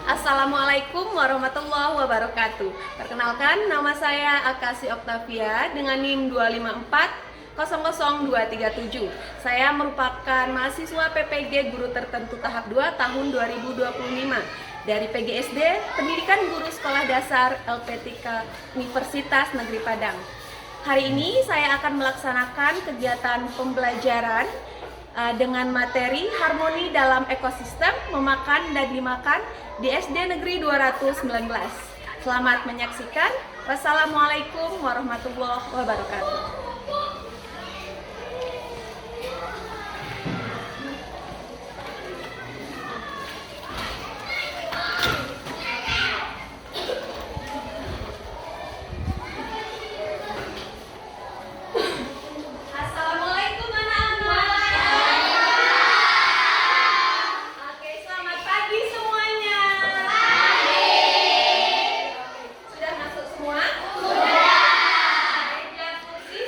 Assalamualaikum warahmatullahi wabarakatuh. Perkenalkan, nama saya Akasi Oktavia dengan NIM 254000237. Saya merupakan mahasiswa PPG Guru Tertentu Tahap 2 tahun 2025 dari PGSD Pendidikan Guru Sekolah Dasar LPTK Universitas Negeri Padang. Hari ini saya akan melaksanakan kegiatan pembelajaran dengan materi harmoni dalam ekosistem memakan dan dimakan di SD Negeri 219. Selamat menyaksikan. Wassalamualaikum warahmatullahi wabarakatuh. Assalamualaikum anak-anak. Oke, selamat pagi semuanya. Sudah masuk semua? Sudah. Meja kursi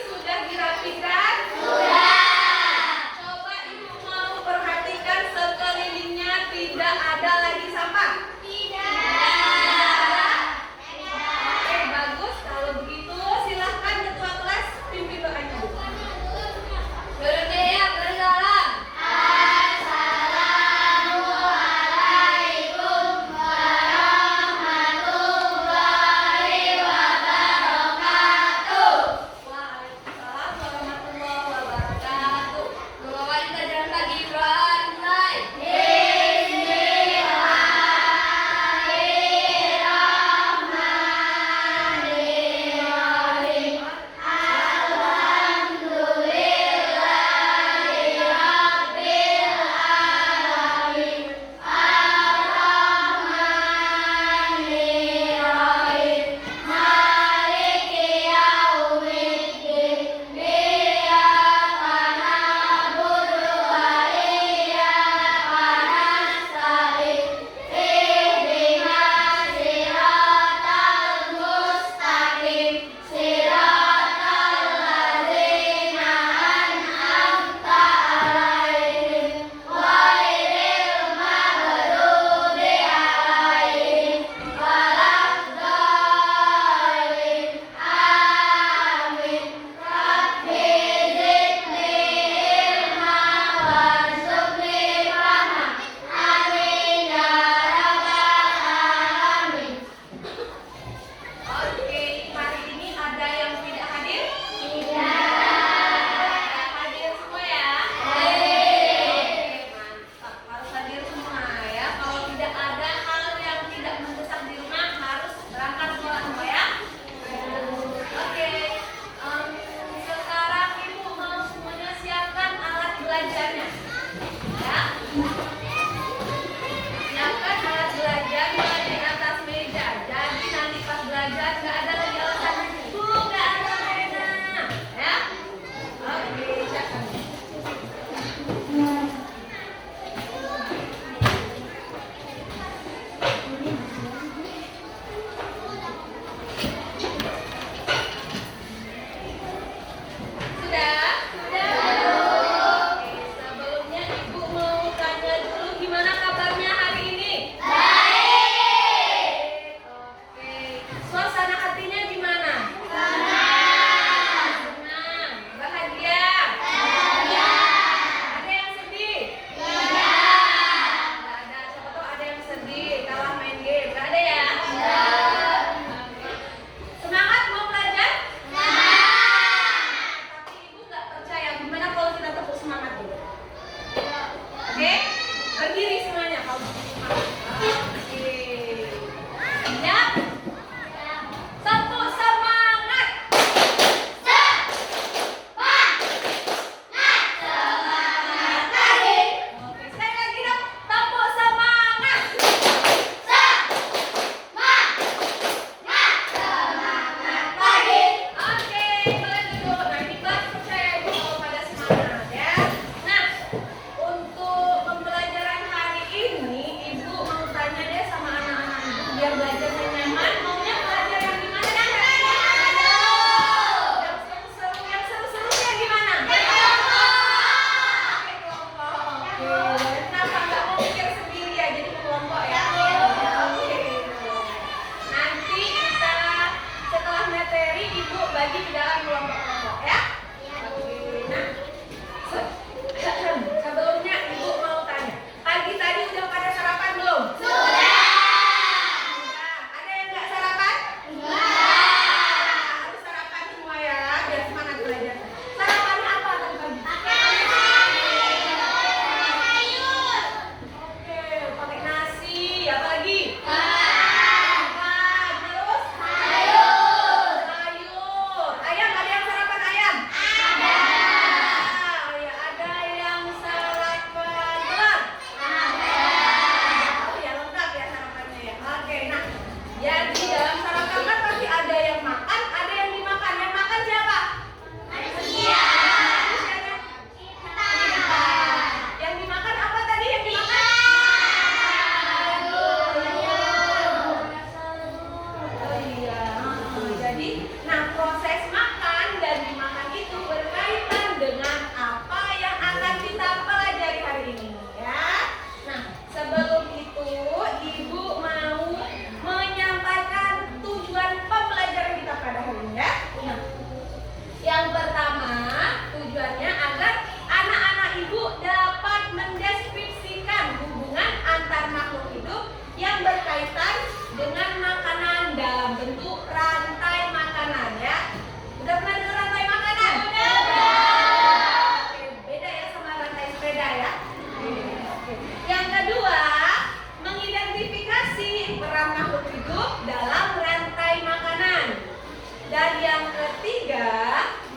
Dan yang ketiga,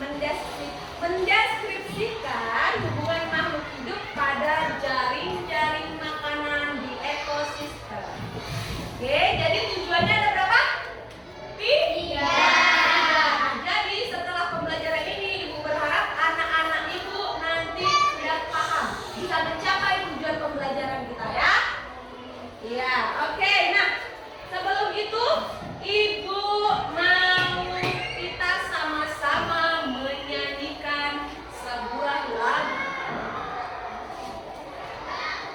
mendeskripsikan hubungan makhluk hidup pada jaring-jaring makanan di ekosistem. Oke, jadi tujuannya ada berapa? 3. Jadi setelah pembelajaran ini, Ibu berharap anak-anak Ibu nanti sudah paham, bisa mencapai tujuan pembelajaran kita ya. Iya, oke. Nah, sebelum itu Ibu mau kita sama-sama menyanyikan sebuah lagu.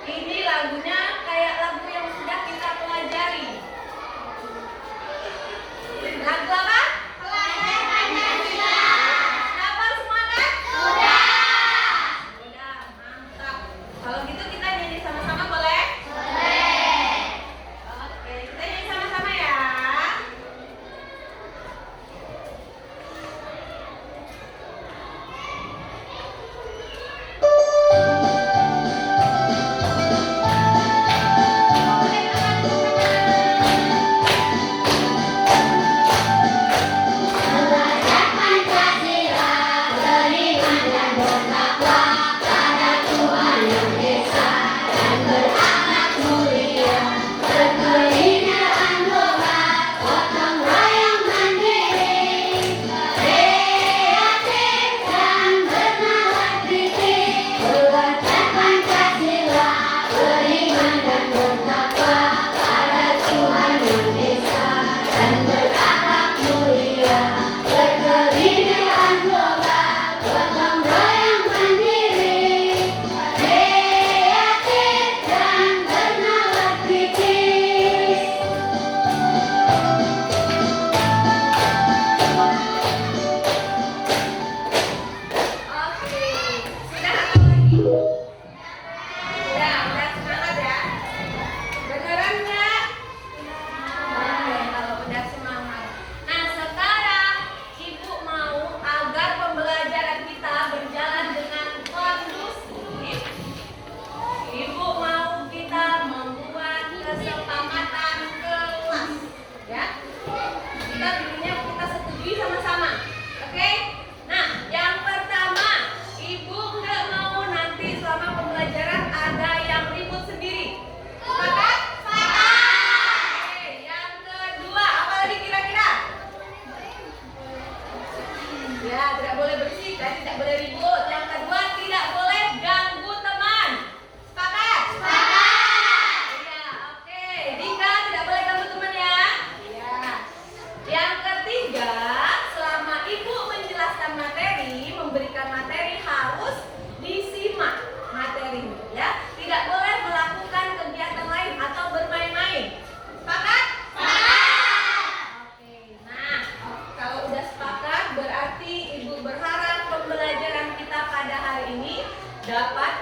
Ini lagunya kayak lagu yang sudah kita pelajari. Lagu apa? Hafal semua kan? Sudah, mantap. Kalau gitu kita nyanyi sama-sama boleh? Oke, kita nyanyi sama-sama ya.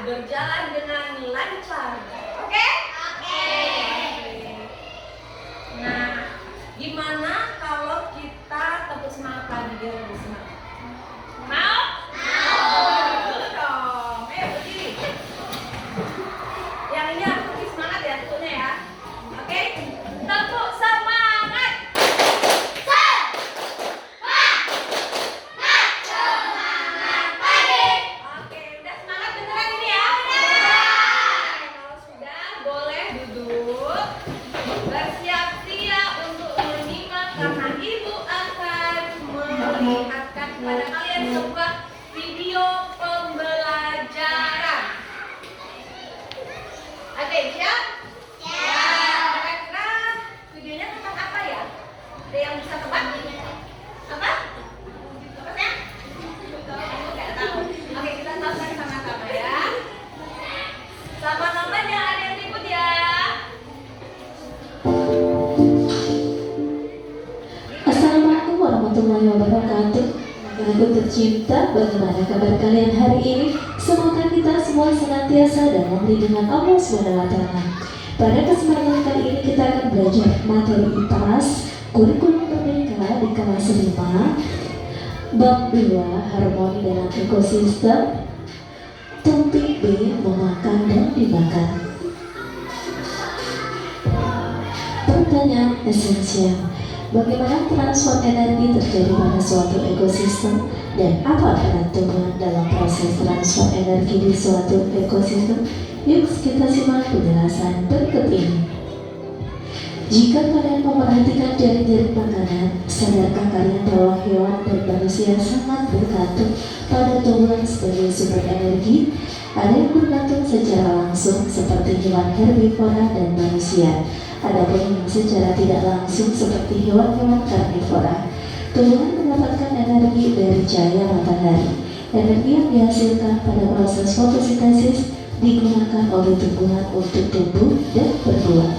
berjalan dengan lancar. Oke? Oke. Nah, gimana kalau kita tepuk semangat lagi biar lebih semangat? Mau? Mau. Dulu dong. Ayo berdiri. Yang ini harus lebih semangat ya tepuknya ya. Oke? Tepuk semangat. Melihatkan kepada kalian sebuah video pembelajaran. Oke, siap? Ya. Kira-kira videonya tentang apa ya? Ada yang bisa tebak? Apa? Tebaknya? Nggak tahu. Oke, kita tonton sama-sama ya. Sama namanya ada yang ribut ya. Assalamualaikum warahmatullahi wabarakatuh. Aku tercinta, bagaimana kabar kalian hari ini? Semoga kita semua senantiasa dalam lindungan Allah SWT. Pada kesempatan kali ini kita akan belajar materi IPAS kurikulum merdeka di kelas 5 bab 2 harmoni dalam ekosistem, topik B memakan dan dimakan. Pertanyaan esensial, Bagaimana transfer energi terjadi pada suatu ekosistem dan apa peran tumbuhan dalam proses transfer energi di suatu ekosistem? Yuk kita simak penjelasan berikut ini. Jika kalian memperhatikan jaring-jaring makanan, sadarkah kalian bahwa hewan dan manusia sangat bergantung pada tumbuhan sebagai sumber energi? Ada yang bergantung secara langsung seperti hewan herbivora dan manusia. Adapun yang secara tidak langsung seperti hewan-hewan karnivora. Tumbuhan mendapatkan energi dari cahaya matahari. Energi yang dihasilkan pada proses fotosintesis digunakan oleh tumbuhan untuk tumbuh dan berbuah.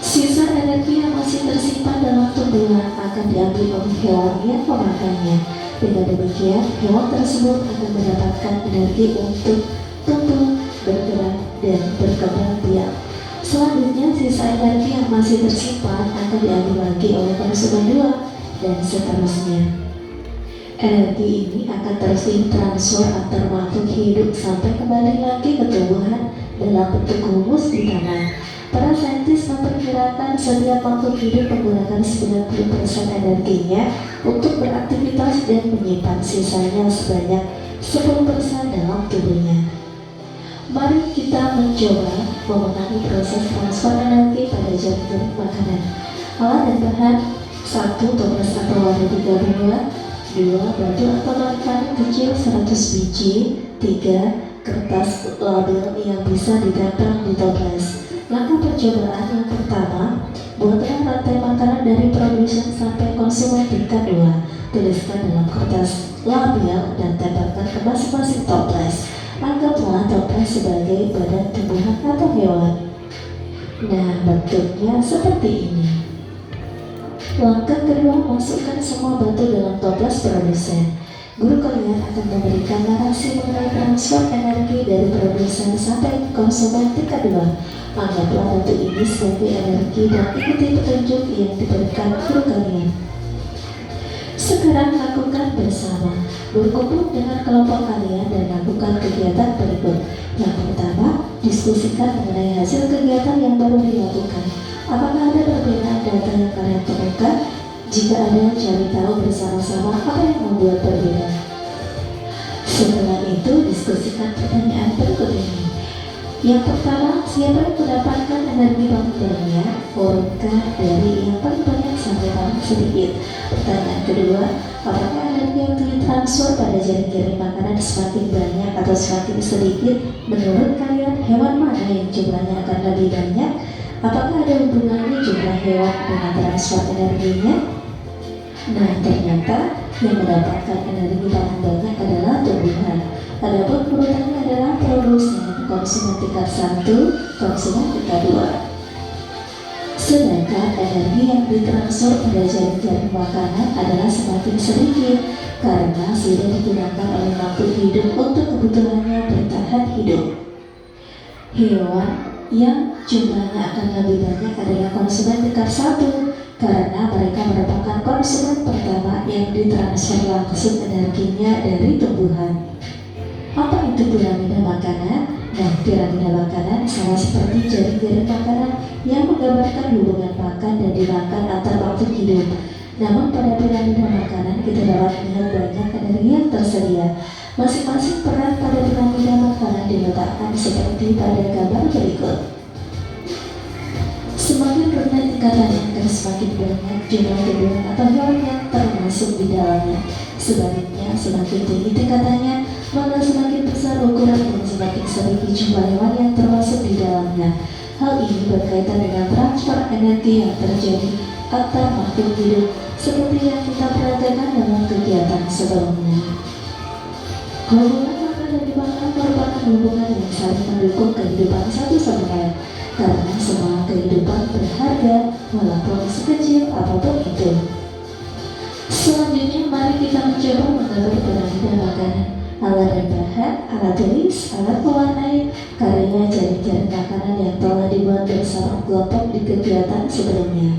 Sisa energi yang masih tersimpan dalam tumbuhan akan diambil oleh hewan yang memakannya. Dengan demikian, hewan tersebut akan mendapatkan energi untuk tumbuh, bergerak, dan berkembang biak. Selanjutnya, sisa energi yang masih tersimpan akan diambil lagi oleh konsumen dua, dan seterusnya. Energi ini akan terus ditransfer antar makhluk hidup sampai kembali lagi ke tumbuhan dalam bentuk humus di tanah. Para saintis memperkirakan setiap makhluk hidup menggunakan 90% energinya untuk beraktivitas dan menyimpan sisanya sebanyak 10% dalam tubuhnya. Mari kita mencoba memenangi proses transfer energi pada jaring-jaring makanan. Alat dan bahan: 1. Toples atau wadah 3 buah, 2. Batu atau kayu kecil 100 biji, 3. Kertas label yang bisa ditempel di toples. Langkah percobaan yang pertama, buatlah rantai makanan dari produsen sampai konsumen tingkat 2. Tuliskan dalam kertas label dan tempelkan ke masing-masing toples. Anggaplah toples sebagai badan tumbuhan atau hewan. Nah, bentuknya seperti ini. Langkah kedua, masukkan semua batu dalam toples produsen. Guru kalian akan memberikan narasi mengenai transfer energi dari produsen sampai konsumen tingkat 2. Anggaplah batu ini sebagai energi dan ikuti petunjuk yang diberikan guru kalian. Sekarang lakukan bersama. Berkumpul dengan kelompok kalian dan lakukan kegiatan berikut. Yang pertama, diskusikan mengenai hasil kegiatan yang baru dilakukan. Apakah ada perbedaan data yang kalian temukan? Jika ada, cari tahu bersama-sama apa yang membuat berbeda. Setelah itu, diskusikan pertanyaan berikut ini. Yang pertama, siapa yang mendapatkan energi paling banyak? Urutkan dari yang paling banyak sampai paling sedikit. Pertanyaan kedua, apakah energi yang ditransfer pada jaring-jaring makanan semakin banyak atau semakin sedikit? Menurut kalian, hewan mana yang jumlahnya akan lebih banyak? Apakah ada hubungannya jumlah hewan dengan transfer energinya? Nah, ternyata yang mendapatkan energi paling banyak adalah tumbuhan. Adapun urutannya adalah produsen, konsumen tingkat 1, konsumen tingkat 2. Sedangkan energi yang ditransfer pada jaring-jaring makanan adalah semakin sedikit karena sudah digunakan oleh makhluk hidup untuk kebutuhannya bertahan hidup. Hewan yang jumlahnya akan lebih banyak adalah konsumen tingkat 1 karena mereka merupakan konsumen pertama yang ditransfer langsung energinya dari tumbuhan. Apa itu piramida makanan? Nah, piramida makanan sama seperti jaring-jaring makanan yang menggambarkan hubungan makan dan dimakan antar makhluk hidup. Namun pada piramida makanan kita dapat melihat banyak energi yang tersedia. Masing-masing peran pada piramida makanan diletakkan seperti pada gambar berikut. Semakin rendah tingkatannya akan semakin banyak jumlah tumbuhan atau hewan yang termasuk di dalamnya. Sebaliknya, semakin tinggi tingkatannya, maka semakin besar ukuran dan semakin sedikit jumlah hewan yang termasuk di dalamnya. Hal ini berkaitan dengan transfer energi yang terjadi antar makhluk hidup seperti yang kita perhatikan dalam kegiatan sebelumnya. Hubungan makan dan dimakan merupakan hubungan yang saling mendukung kehidupan satu sama lain. Karena semua kehidupan berharga walaupun sekecil apapun itu. Selanjutnya, mari kita mencoba menggambar piramida makanan. Alat dan bahan: alat tulis, alat pewarnai, karya jaring-jaring makanan yang telah dibuat bersama kelompok di kegiatan sebelumnya.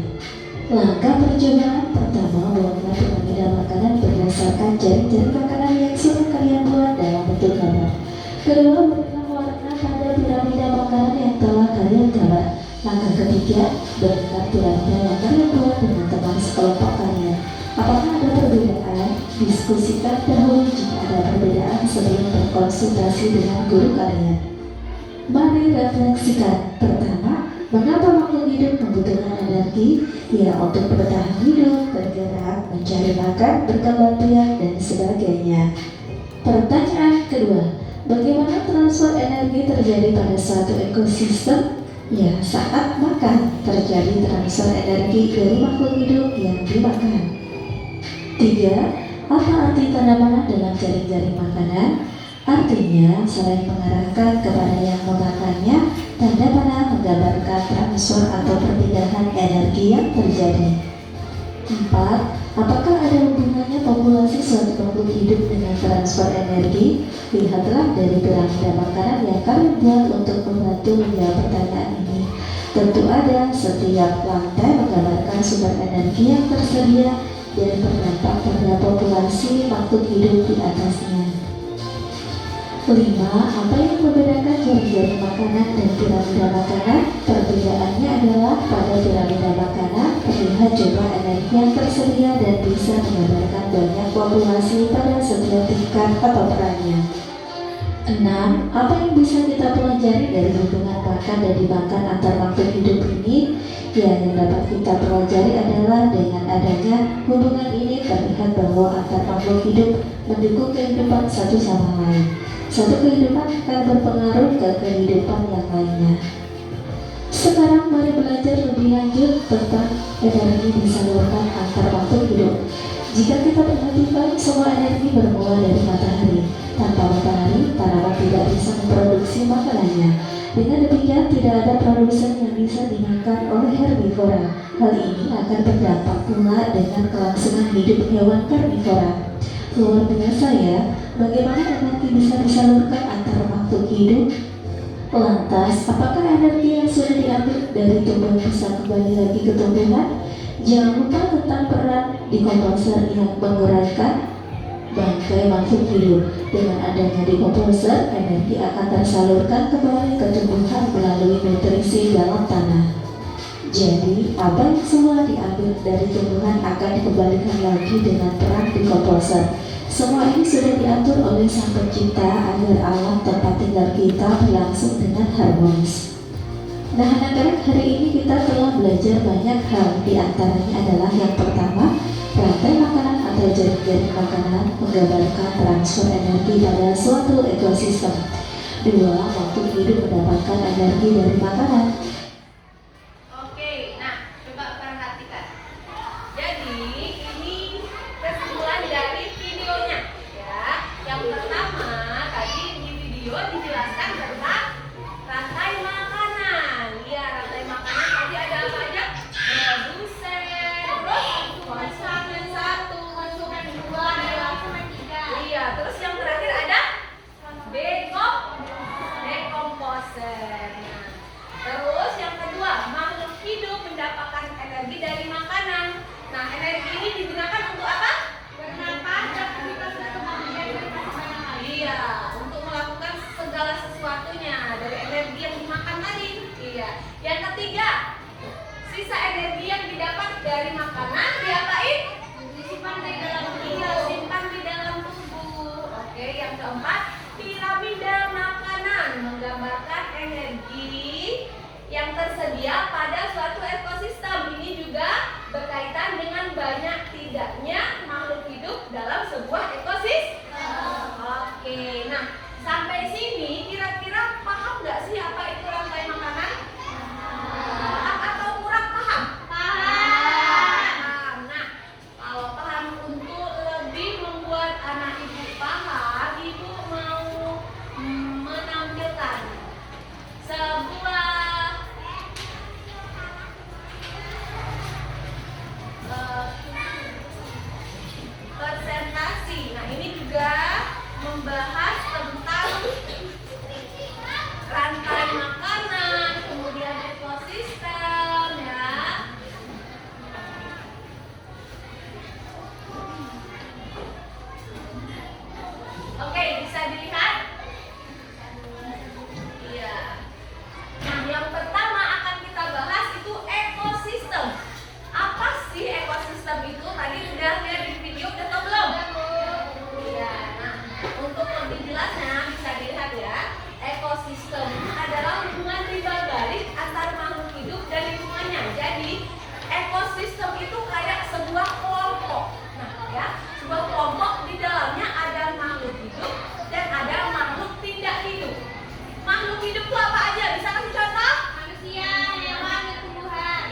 Langkah percobaan pertama, buatlah piramida makanan berdasarkan jaring-jaring makanan yang sudah kalian buat dalam bentuk gambar. Kedua, berikan warna pada piramida makanan yang telah kalian gambar. Langkah ketiga, berikan piramida yang kalian buat dengan teman Diskusikan dahulu jika ada perbedaan sebelum berkonsultasi dengan guru kalian. Mari refleksikan. Pertama, mengapa makhluk hidup membutuhkan energi? Ya, untuk bertahan hidup, bergerak, mencari makan, berkembang biak, dan sebagainya. Pertanyaan kedua, bagaimana transfer energi terjadi pada suatu ekosistem? Ya, saat makan terjadi transfer energi dari makhluk hidup yang dimakan. 3. Apa arti tanda panah dalam jaring-jaring makanan? Artinya, selain mengarahkan kepada yang memakannya, tanda panah menggambarkan transfer atau perpindahan energi yang terjadi. 4. Apakah ada hubungannya populasi suatu makhluk hidup dengan transfer energi? Lihatlah dari piramida makanan yang kami buat untuk membantu menjawab pertanyaan ini. Tentu ada, setiap lantai menggambarkan sumber energi yang tersedia dan berdampak pada populasi makhluk hidup di atasnya. 5. Apa yang membedakan jaring-jaring makanan dan piramida makanan? Perbedaannya adalah pada piramida makanan terlihat jumlah energi yang tersedia dan bisa menggambarkan banyak populasi pada setiap tingkat atau perannya. 6. Apa yang bisa kita pelajari dari hubungan makan dan dimakan antar makhluk hidup ini? Ya, yang dapat kita pelajari adalah dengan adanya hubungan ini terlihat bahwa antar makhluk hidup mendukung kehidupan satu sama lain. Satu kehidupan akan berpengaruh ke kehidupan yang lainnya. Sekarang mari belajar lebih lanjut tentang energi disalurkan antar makhluk hidup. Jika kita perhatikan, semua energi bermula dari matahari. Tanpa matahari, tanaman tidak bisa memproduksi makanannya. Dengan demikian, tidak ada produsen yang bisa dimakan oleh herbivora. Hal ini akan berdampak pula dengan kelangsungan hidup hewan karnivora. Luar biasa ya, bagaimana energi bisa disalurkan antara makhluk hidup? Lantas, apakah energi yang sudah diambil dari tumbuhan bisa kembali lagi ke tumbuhan? Jangan lupa tentang peran dekomposer yang menguraikan bangkai makhluk hidup. Dengan adanya dekomposer, energi akan tersalurkan kembali ke tumbuhan melalui nutrisi dalam tanah. Jadi, apa yang semula diambil dari tumbuhan akan dikembalikan lagi dengan peran dekomposer. Semua ini sudah diatur oleh Sang Pencipta agar alam tempat tinggal kita berlangsung dengan harmonis. Nah, anak-anak, hari ini kita telah belajar banyak hal. Di antaranya adalah yang pertama, rantai makanan atau jaring-jaring makanan menggambarkan transfer energi pada suatu ekosistem. 2. Makhluk hidup mendapatkan energi dari makanan. Oke, nah coba perhatikan. Jadi ini kesimpulan dari videonya, ya. Yang pertama tadi di video dijelaskan tentang rantai makanan. Ya, rantai makanan tadi ada apa aja? Produsen, terus konsumen 1, konsumen 2, konsumen 3. Iya, terus yang terakhir ada dekomposer. Nah, terus yang kedua, makhluk hidup mendapatkan energi dari makanan. Nah, energi ini digunakan untuk apa? Bernapas, beraktivitas berkembang. Iya, untuk melakukan segala sesuatunya dari energi yang dimakan tadi. Iya. Yang ketiga, sisa energi yang didapat dari makanan diapain? Disimpan di dalam simpan di dalam tubuh. Oke, yang keempat, piramida makanan menggambarkan energi yang tersedia pada suatu ekosistem. Ini juga berkaitan dengan banyak tidaknya makhluk hidup dalam sebuah ekosistem. Oke, nah sampai sini kira-kira paham nggak sih apa itu rantai makanan? Paham atau kurang paham? Paham. Nah, kalau paham, untuk lebih membuat anak ibu paham, ibu mau menampilkan sebuah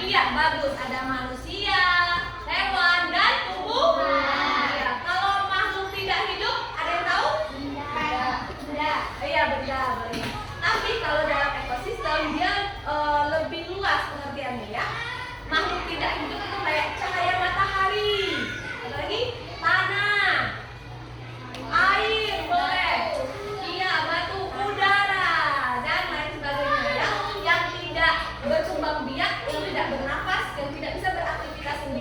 Iya, bagus. Ada manusia, hewan, dan tubuh. Iya. Kalau makhluk tidak hidup, ada yang tahu? Benda. Iya, benda. Tapi kalau dalam ekosistem dia lebih luas pengertiannya ya. Makhluk tidak hidup itu kayak cahaya matahari, apalagi tanah, air boleh, iya batu, udara dan lain sebagainya ya. Yang tidak berkembang biak, yang tidak bernapas, yang tidak bisa beraktivitas sendiri.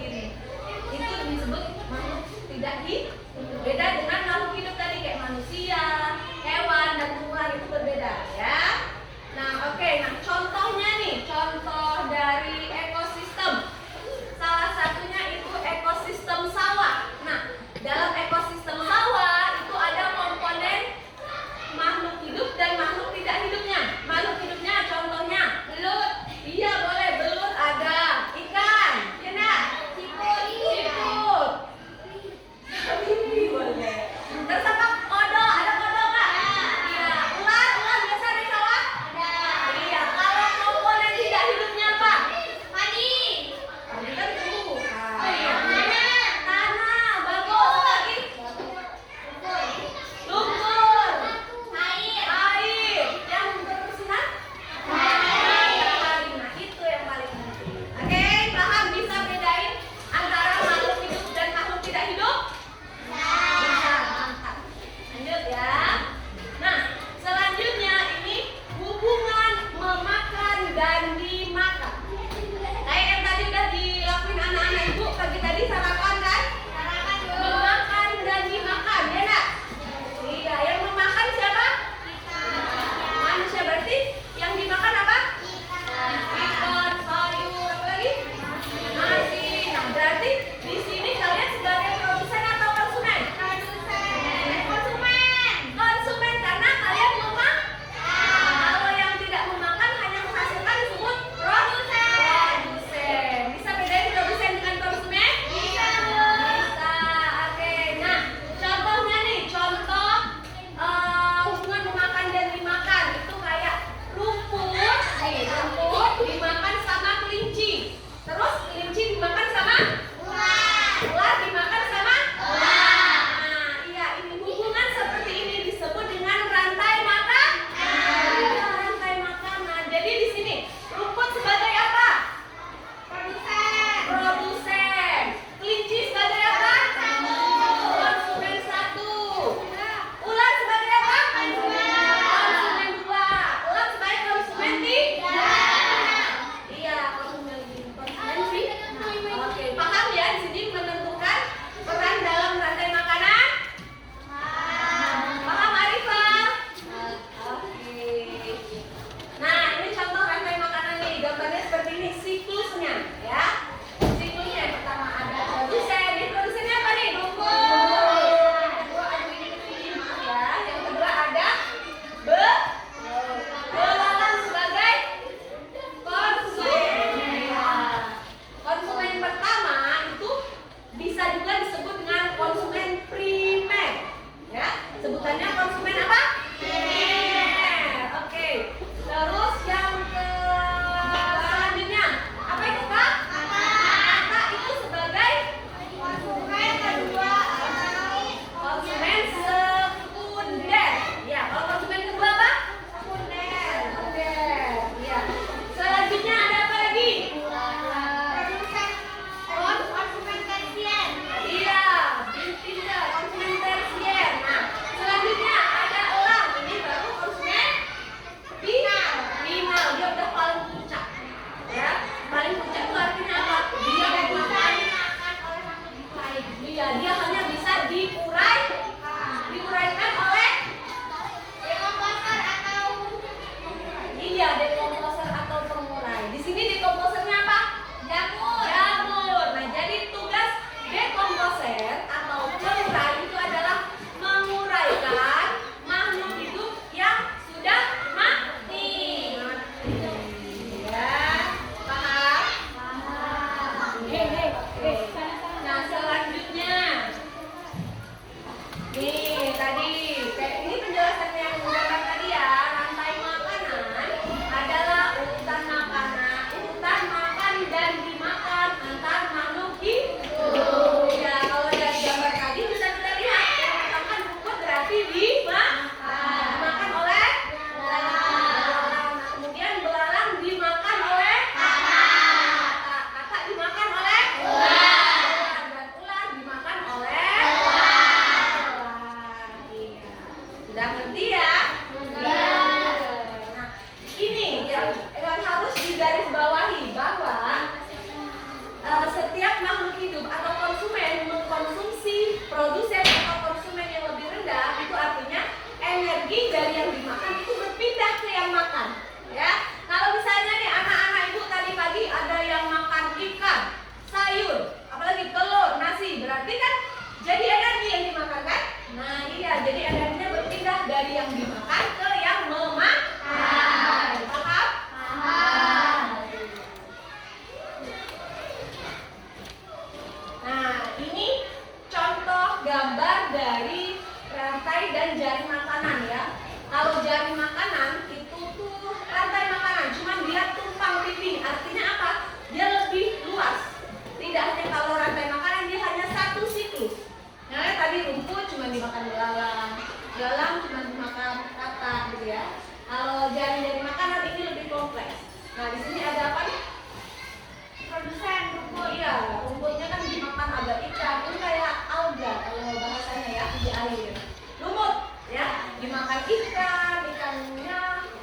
Oh iya, rumputnya kan dimakan agak ikan. Ini kayak alga kalau bahasanya ya, di air. Lumut ya, dimakan ikan, ikannya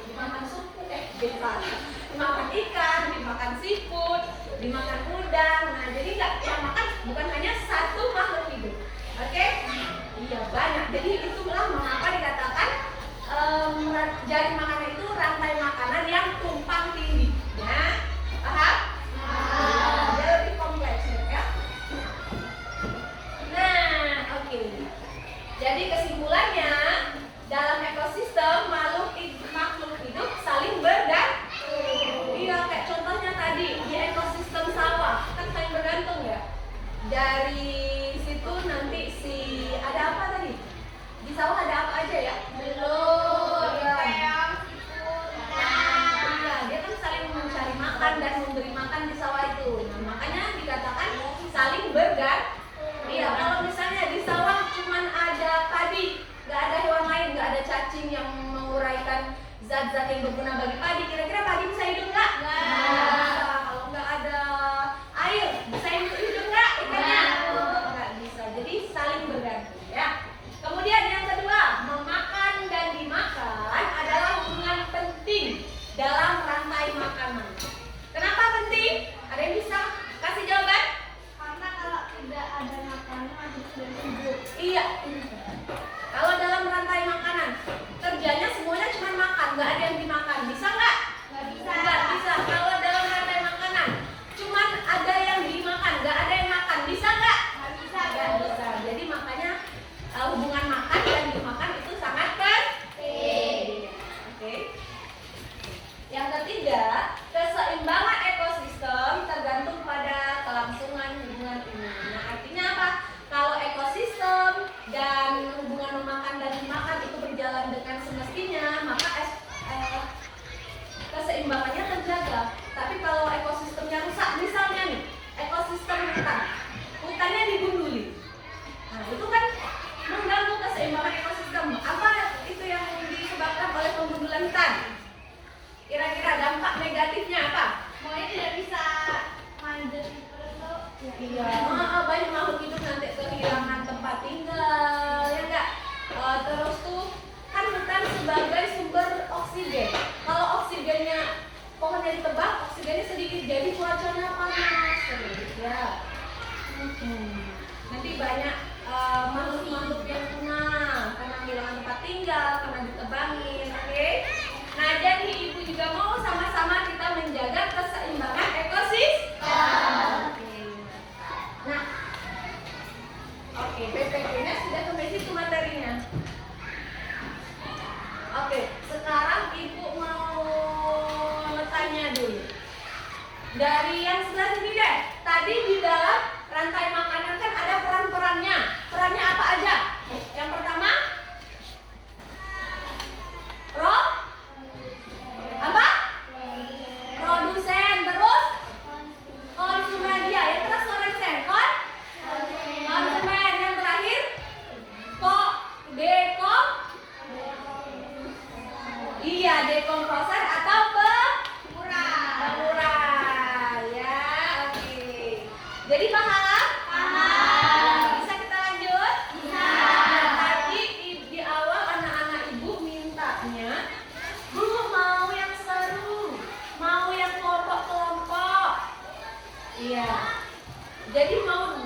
dimakan suku, bukan. Dimakan ikan, dimakan seafood, dimakan udang. Nah, jadi nggak yang makan bukan hanya satu makhluk hidup. Oke? Iya, banyak. Jadi itulah mengapa dikatakan jari makanan itu rantai makanan yang tumpang tindih. Nah, paham? Dia lebih kompleks ya. Nah, oke. Jadi kesimpulannya, dalam ekosistem makhluk hidup saling bergantung. Iya, kayak contohnya tadi di ekosistem sawah kan saling bergantung ya. Dari situ nanti ada apa tadi? Di sawah ada apa aja ya? Belum. Iya, dia kan saling mencari makan dan memberi makan di sawah itu. Nah, makanya dikatakan saling bergantung. Iya, kalau misalnya di sawah cuman ada padi, nggak ada hewan lain, nggak ada cacing yang menguraikan zat-zat yang berguna bagi padi, kira-kira padi bisa hidup nggak? Nggak. Kalau nggak ada air, bisa hidup nggak ikannya? Nggak bisa. Jadi saling bergantung ya. Kemudian yang kedua, memakan dan dimakan adalah hubungan penting dalam rantai makanan. Kenapa penting? Ada yang bisa kasih jawaban? Karena kalau tidak ada makanan masih sudah hidup. Iya. Kalau dalam rantai makanan, kerjanya semuanya cuma makan, nggak ada yang dimakan. Bisa nggak? Nggak bisa. Nggak bisa. Kalau dalam rantai makanan, cuma ada yang dimakan, nggak ada yang makan. Bisa nggak? Nggak bisa. Nggak bisa. Jadi makanya hubungan makan dan dimakan itu sangat penting. Oke. Yang ketiga, keseimbangan ekosistem tergantung pada kelangsungan hubungan ini. Nah, artinya apa? Kalau ekosistem dan hubungan memakan dan dimakan itu berjalan dengan semestinya, maka keseimbangannya terjaga. Tapi kalau ekosistemnya rusak, misalnya nih, ekosistem hutannya digunduli. Nah, itu kan mengganggu keseimbangan ekosistem. Apa itu yang disebabkan oleh penggundulan hutan? Kira-kira dampak negatifnya apa? Semuanya tidak bisa manjat terus tuh. Iya, banyak makhluk hidup nanti kehilangan tempat tinggal, ya enggak? Terus tuh kan hutan sebagai sumber oksigen. Kalau oksigennya pohonnya ditebang, oksigennya sedikit, jadi cuacanya panas, ya. Nanti banyak makhluk-makhluk yang punah karena kehilangan tempat tinggal, karena ditebangin, oke? Nah, jadi ibu juga mau sama-sama kita menjaga keseimbangan ekosistem. Nah, oke, PPT-nya sudah sampai situ materinya. Oke, sekarang ibu mau tanya dulu. Dari yang sebelah sini deh. Tadi di dalam rantai makanan kan ada peran-perannya. Perannya apa aja? Yang pertama, apa? Produsen, terus konsumen dia, yang terus produsen, konsumen, yang terakhir dekomposer atau pemurah, ya, oke. Jadi paham? Bisa kita lanjut? Bisa. Nah, tadi di awal anak-anak ibu mintanya, Bu mau yang seru, mau yang kelompok-kelompok. Iya. Jadi mau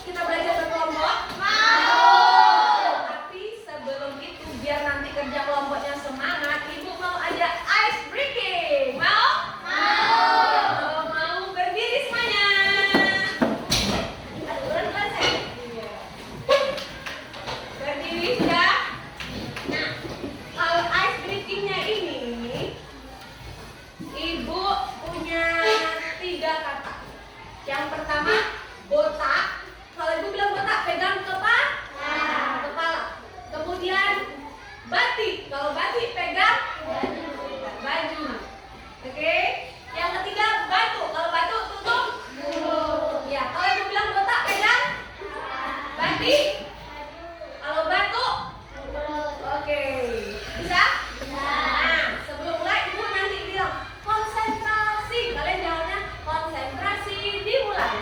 kita belajar berkelompok? Mau. Tapi sebelum itu biar nanti kerja kelompoknya semangat, ibu mau ajak ice breaking. Mau? Kalau mau berdiri semuanya. Pelan-pelan saya. Iya. Berdiri sudah. Nah, kalau ice breakingnya ini, ibu punya 3 kata. Yang pertama, botak. Kalau ibu bilang botak, pegang kepala. Kemudian batik. Kalau batik, pegang baju. Oke. Yang ketiga, batu. Kalau batu, tutup mulut. Ya, kalau ibu bilang botak, pegang batik. Kalau batu, oke. Bisa? Nah, sebelum mulai ibu nanti bilang konsentrasi. Kalian jawabnya konsentrasi dimulai.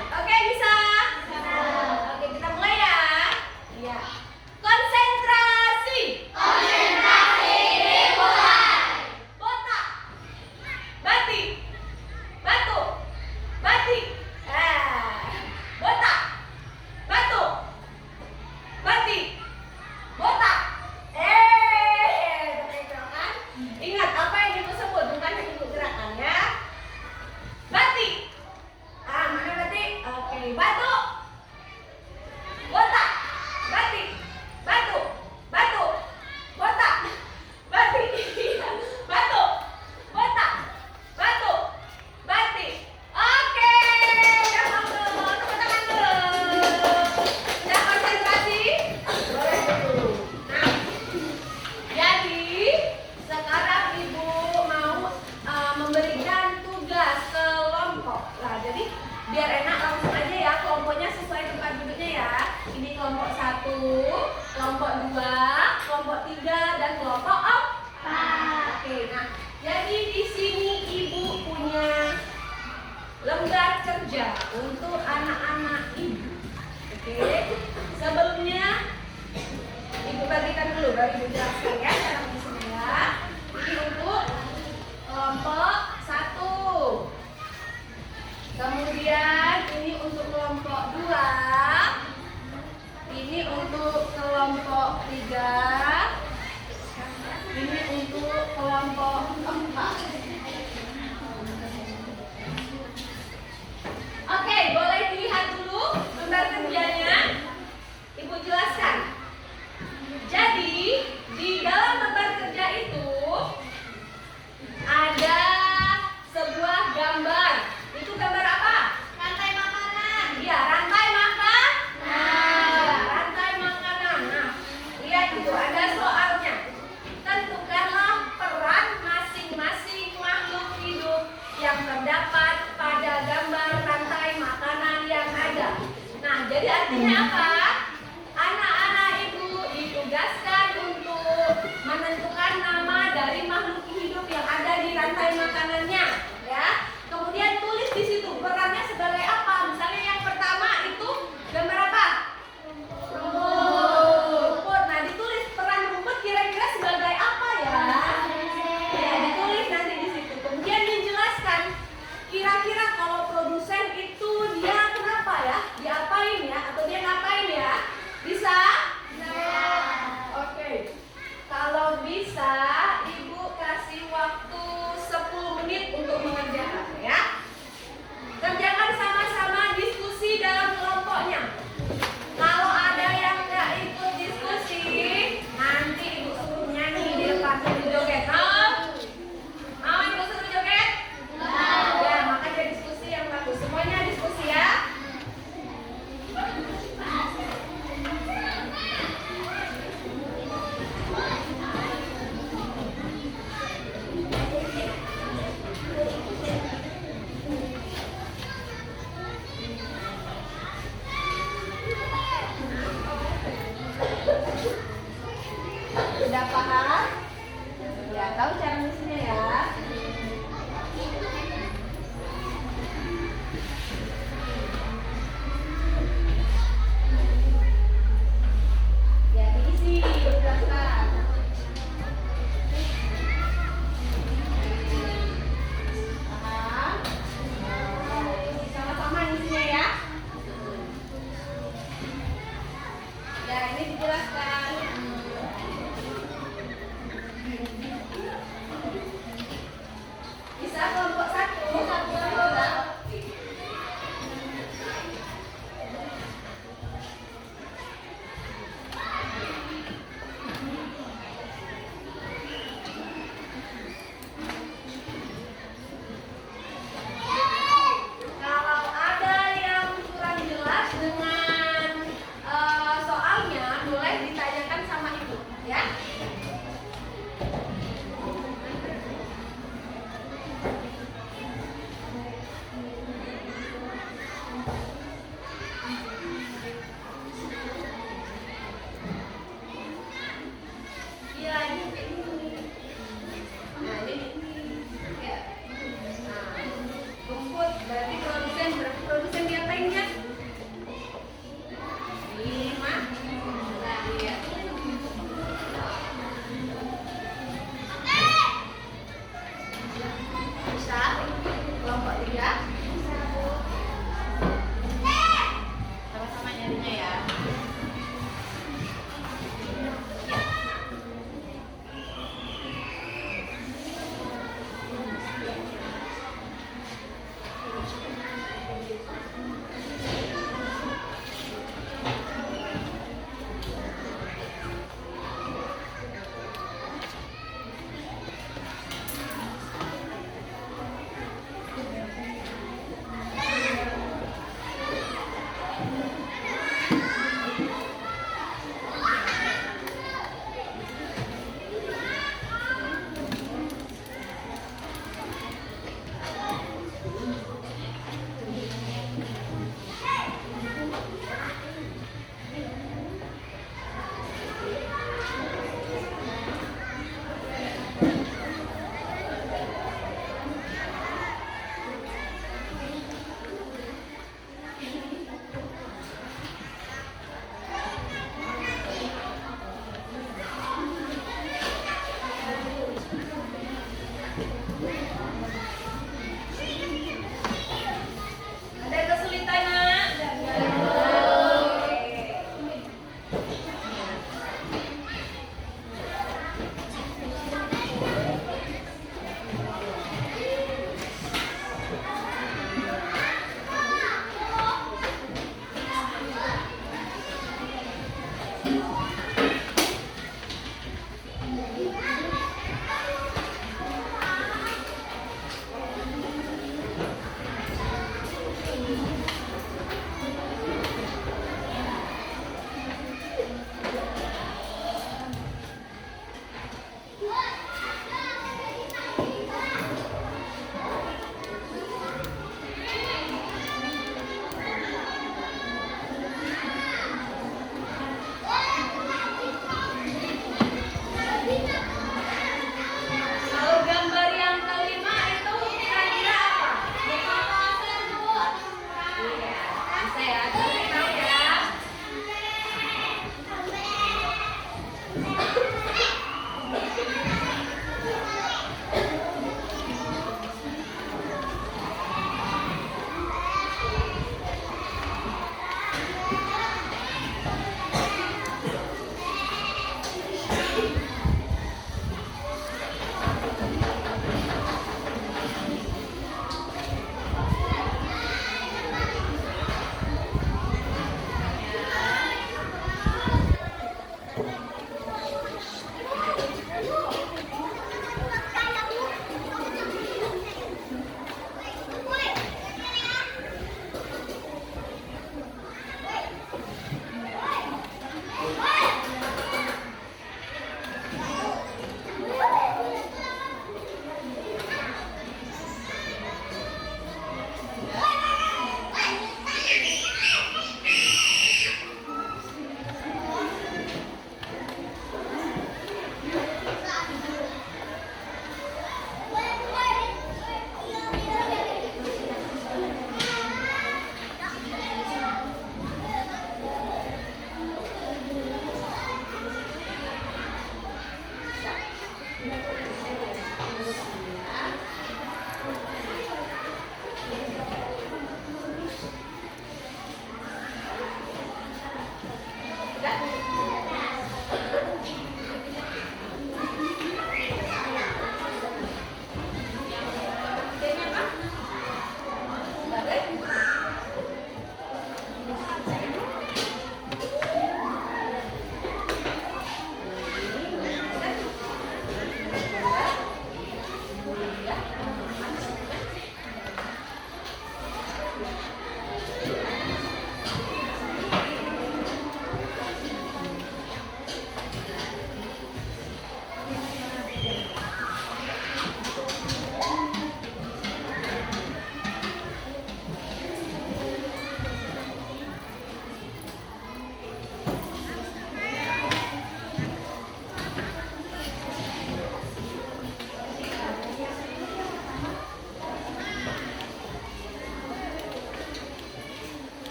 untuk anak-anak ibu. Oke, sebelumnya ibu bagikan dulu, baru ibu jelaskan ya cara mengisinya ya. Ini untuk kelompok 1. Kemudian ini untuk kelompok 2. Ini untuk kelompok 3. Ini untuk kelompok 4. Oke, boleh dilihat dulu lembar kerjanya. Ibu jelaskan. Jadi, di dalam lembar kerja itu ada sebuah gambar. Itu gambar apa? Rantai makanan. Iya, rantai makan. Nah, rantai makanan. Nah, lihat itu ada soalnya. Tentukanlah peran masing-masing makhluk hidup yang terdapat pada gambar rantai makanan yang ada. Nah, jadi artinya apa? Anak-anak ibu ditugaskan untuk menentukan nama dari makhluk hidup yang ada di rantai makanannya, ya. Kemudian tulis di situ perannya sebagai apa. Misalnya yang pertama itu gambar apa? Rumput. Nah, ditulis peran rumput kira-kira sebagai apa ya? Ya, ditulis nanti di situ. Kemudian dijelaskan kira-kira kalau produsen itu dia kenapa ya? Diapain ya? Atau dia ngapain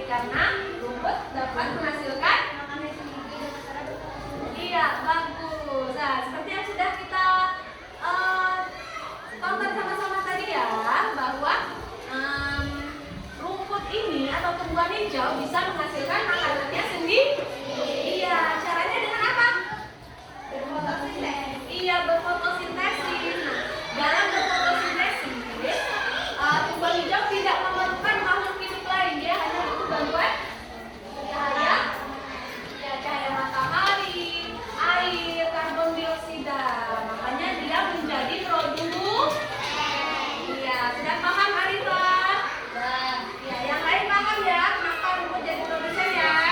baik karena rumput dapat menghasilkan. Iya, bagus. Nah, seperti yang sudah kita tonton sama-sama tadi ya, bahwa rumput ini atau tumbuhan hijau bisa menghasilkan makanannya sendiri. Iya, caranya dengan apa? Berfotosintesis. Iya, berfotosintesis. Nah, dalam berfotosintesis, tumbuhan hijau tidak memerlukan makhluk hidup lain, dia hanya butuh bantuan cahaya, ya cahaya matahari, air, karbon dioksida. Makanya dia menjadi produk. Iya, sudah paham Arita? Ya, yang lain paham ya kenapa rumput jadi produsen ya?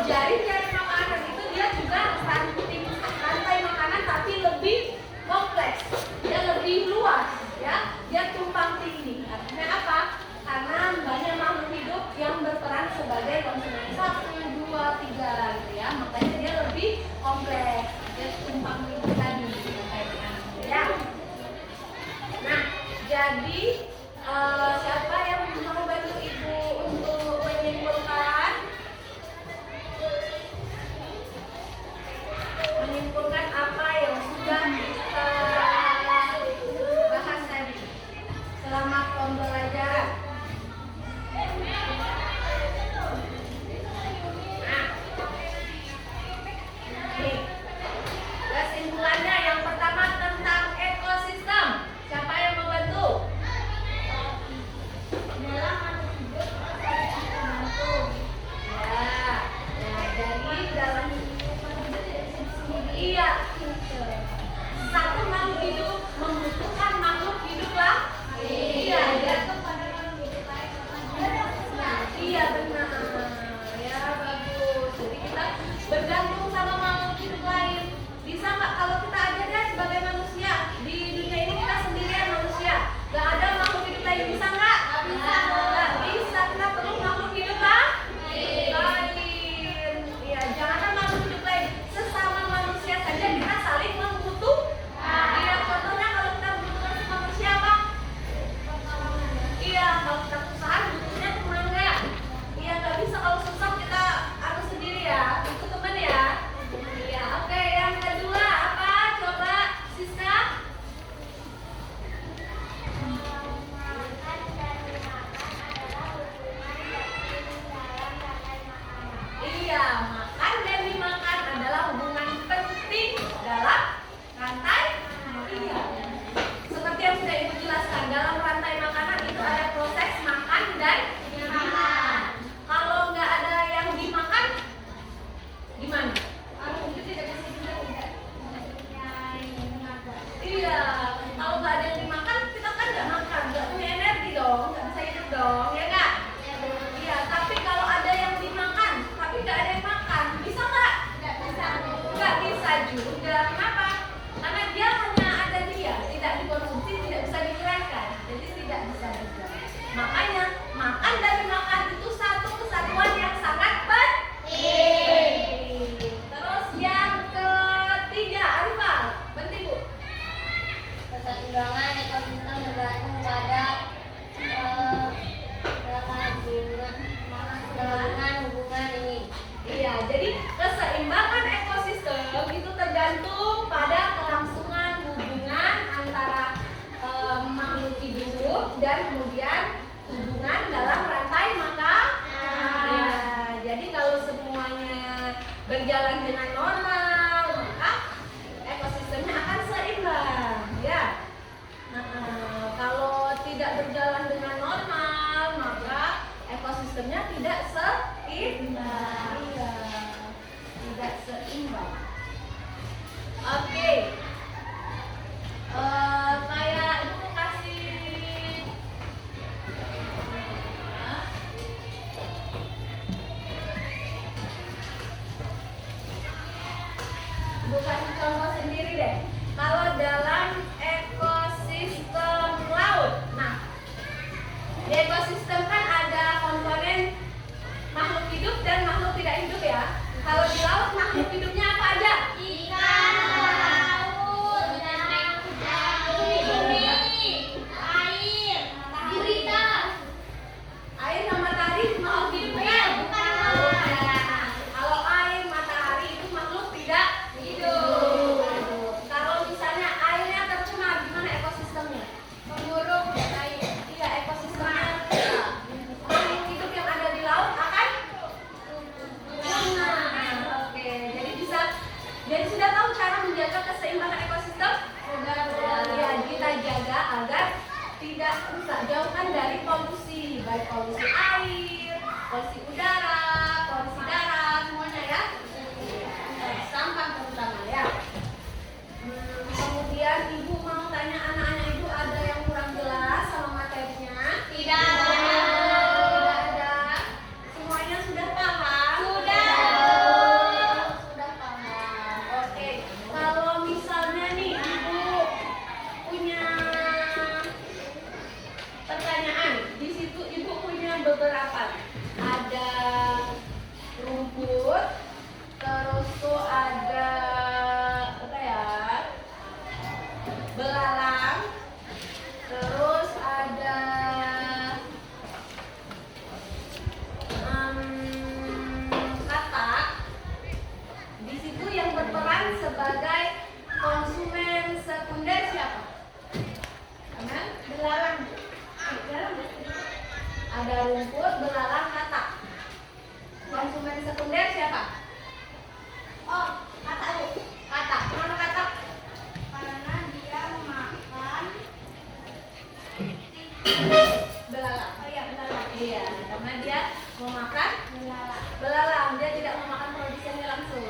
jaring makanan itu dia juga rantai makanan tapi lebih kompleks, dia lebih luas, ya, dia tumpang tindih. Artinya apa? Karena banyak makhluk hidup yang berperan sebagai konsumen 1, 2, 3 gitu ya, makanya dia lebih kompleks, dia tumpang tindih tadi ya. Nah, jadi siapa yang mau bantu ibu untuk menyimpulkan apa yang sudah kita bahas tadi selama pembelajaran? Nah, nih, kesimpulannya yang pertama tentang ekosistem. Siapa yang mau bantu? Jadi dalam iya, satu makhluk hidup membutuhkan makhluk hidup lah. Iya, ya. Iya benar. Ya bagus. Jadi kita bergantung sama makhluk hidup lain. Bisa nggak kalau kita aja deh sebagai manusia di dunia ini kita sendirian manusia, nggak ada makhluk hidup lain, bisa nggak? Nggak bisa. Kita perlu makhluk hidup lain. Iya, jangankan makhluk hidup lain, sesama manusia saja kita saling membutuhkan. Iya, contohnya kalau kita membutuhkan sama manusia apa? Iya, kalau kita usaha butuhnya teman nggak? Iya, nggak bisa kalau susah kita harus sendiri ya, itu teman ya. Iya, oke. Yang kedua apa? Coba Siska. Iya, makan dan dimakan adalah hubungan penting dalam rantai. Iya. Seperti yang sudah Ibu jelaskan, dalam rantai makanan itu ada proses makan dan dimakan. Kalau nggak ada yang dimakan, gimana? Itu tidak bisa juga. Iya, kalau nggak ada yang dimakan, kita kan nggak makan, nggak punya energi dong, nggak bisa hidup dong, ya nggak? Iya, tapi kalau ada yang dimakan, tapi nggak ada yang makan, bisa nggak? Nggak bisa juga. Kenapa? Karena dia hanya ada dia, tidak dikonsumsi, tidak bisa dihilangkan, jadi tidak bisa juga. Makanya makan dan makan itu satu kesatuan yang sangat penting. Terus yang ketiga, Arifal, penting Bu. Keseimbangan ekosistem bergantung pada kelangsungan hubungan ini. Iya, jadi keseimbangan ekosistem itu tergantung pada kelangsungan hubungan antara makhluk hidup dan kemudian hubungan dalam rantai makanan. Ya, jadi kalau semuanya berjalan dengan normal, maka ekosistemnya akan seimbang, ya. Kalau tidak berjalan dengan normal, maka ekosistemnya tidak seimbang. Iya, tidak seimbang. Oke. Kayak Ibu kasih bukan contoh sendiri deh. Kalau dalam ekosistem laut, nah di ekosistem kan ada komponen makhluk hidup dan makhluk tidak hidup ya. Kalau di laut makhluk hidupnya apa aja? Ikan, laut, bumi, air, gurita. Air sama matahari makhluk hidupnya? Bukan. Kalau air, matahari itu makhluk tidak hidup. Kalau misalnya airnya tercemar, gimana ekosistemnya? Pemburuk dan air. Iya, ekosistemnya makhluk hidup yang ada di laut akan punah. Oke, jadi sudah tahu cara menjaga keseimbangan ekosistem? Sudah. Ya, kita jaga agar tidak rusak. Jauhkan dari polusi, baik polusi air, polusi udara, polusi darat, semuanya ya. Sampah terutama ya. Kemudian Ibu mau tanya anak-anak Ibu ada yang kurang jelas sama materinya? Tidak. Tidak ada. Semuanya sudah paham? Sudah. Pemain sekunder siapa? Oh, kata Bu. Kata. Kenapa Kata? Karena dia makan Belalang. oh iya belalang. Iya, karena dia mau makan Belalang. belalang. Dia tidak mau makan produsennya langsung.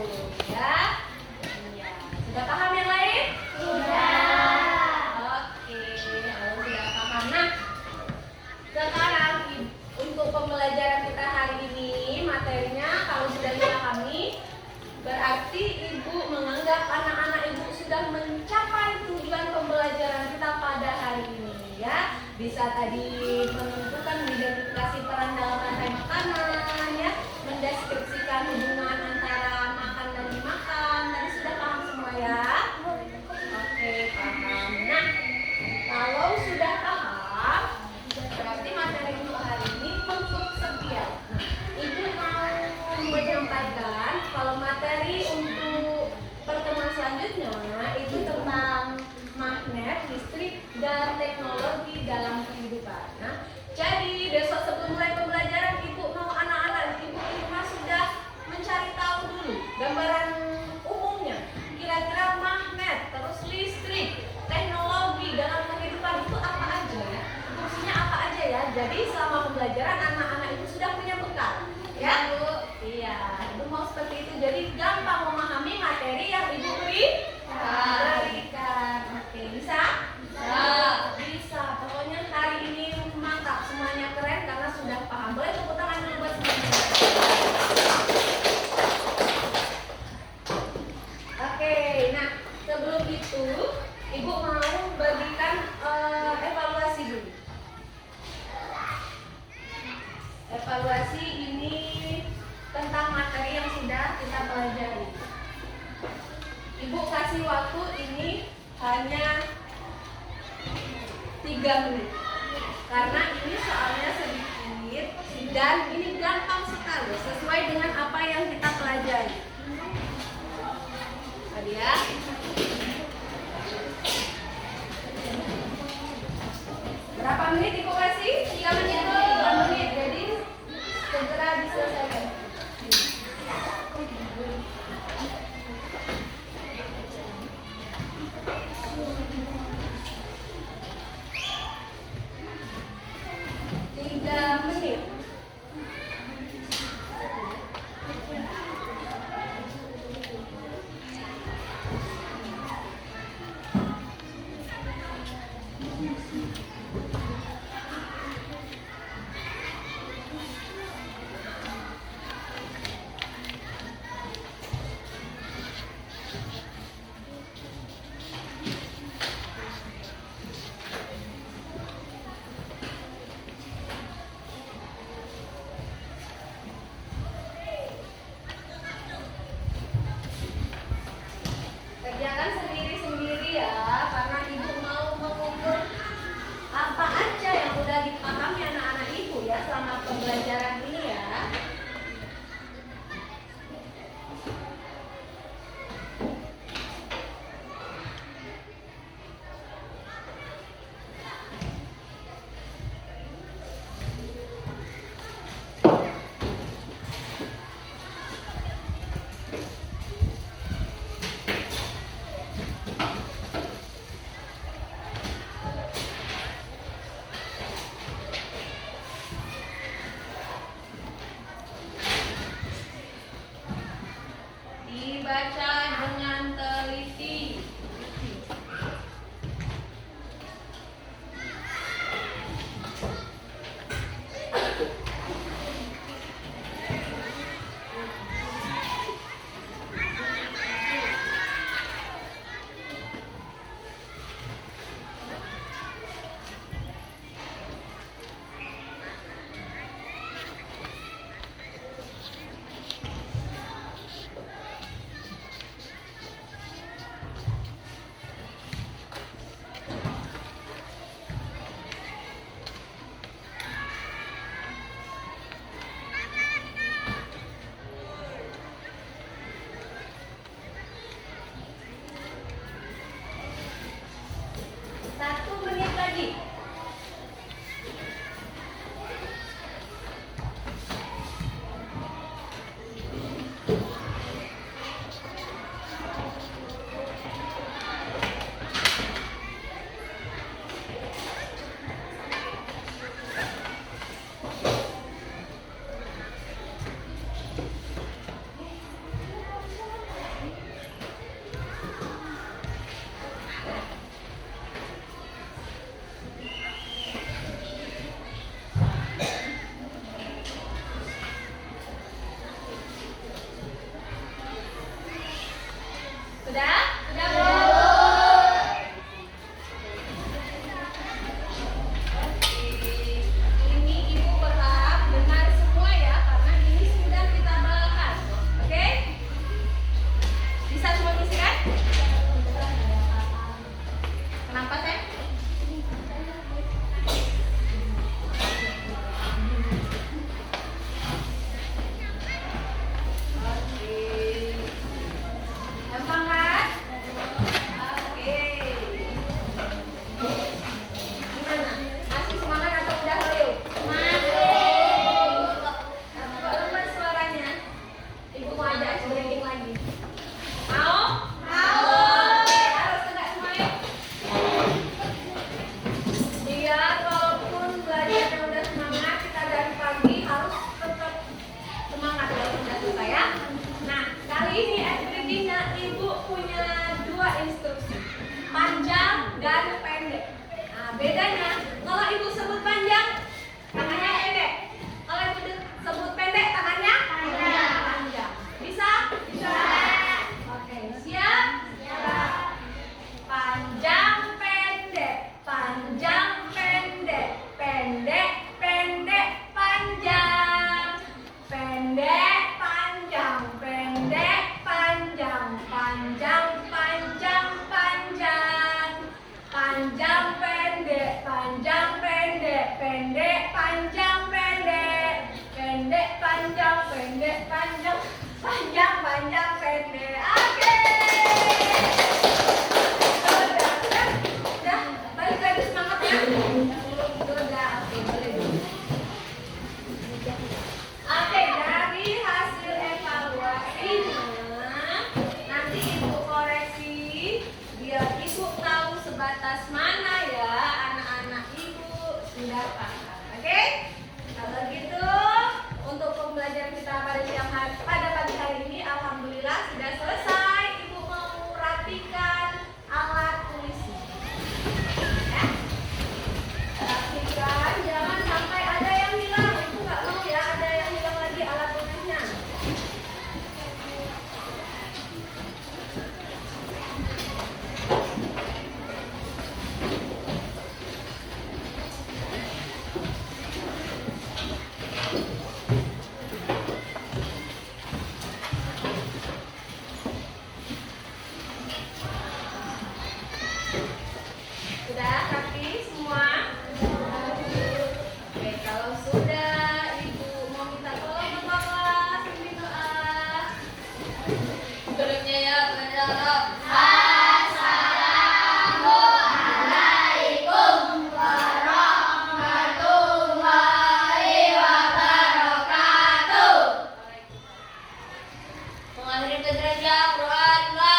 Ya. Iya. Sudah paham yang lain? Oke, kalau sudah paham. Nah, sekarang untuk pembelajaran kita hari ini materinya kalau sudah dipahami, berarti Ibu menganggap anak-anak Ibu sudah mencapai tujuan pembelajaran kita pada hari ini ya. Bisa tadi menentukan mengidentifikasi peran dalam rantai makanan ya, mendeskripsikan hubungan antara makan dan dimakan. Tadi sudah paham semua ya? Oke, paham. Nah, kalau sudah paham, berarti materi untuk hari ini untuk sekian. Nah, Ibu mau menyampaikan kalau materi untuk pertemuan selanjutnya itu tentang magnet, listrik, dan teknologi dalam kehidupan. Nah, jadi besok sebelum mulai pembelajaran, Ibu mau anak-anak Ibu di rumah sudah mencari tahu dulu gambaran umumnya. Kira-kira magnet, terus listrik, teknologi dalam kehidupan itu apa aja ya? Fungsinya apa aja ya? Jadi selama pembelajaran anak-anak Ibu sudah punya bekal, ya Bu? Iya, Ibu mau seperti itu. Jadi gampang memahami materi yang Ibu berikan. Oke, bisa? Bisa. Pokoknya hari ini mantap, semuanya keren karena sudah paham. Boleh tepuk tangan dulu buat semuanya. Oke, nah sebelum itu Ibu mau bagikan evaluasi dulu. Evaluasi ini tentang materi yang sudah kita pelajari. Ibu kasih waktu ini hanya 3 menit karena ini soalnya sedikit dan ini gampang sekali sesuai dengan apa yang kita pelajari. Tadi ya. Berapa menit Ibu kasih? 3 menit, 3 menit. Jadi segera diselesaikan. Menit. Kerjakan sendiri-sendiri ya, karena Ibu mau mengukur apa aja yang udah dipahami anak-anak Ibu ya selama pembelajaran ini ya. Dibaca dengan teliti. Mengakhiri kegiatan Quran mulai.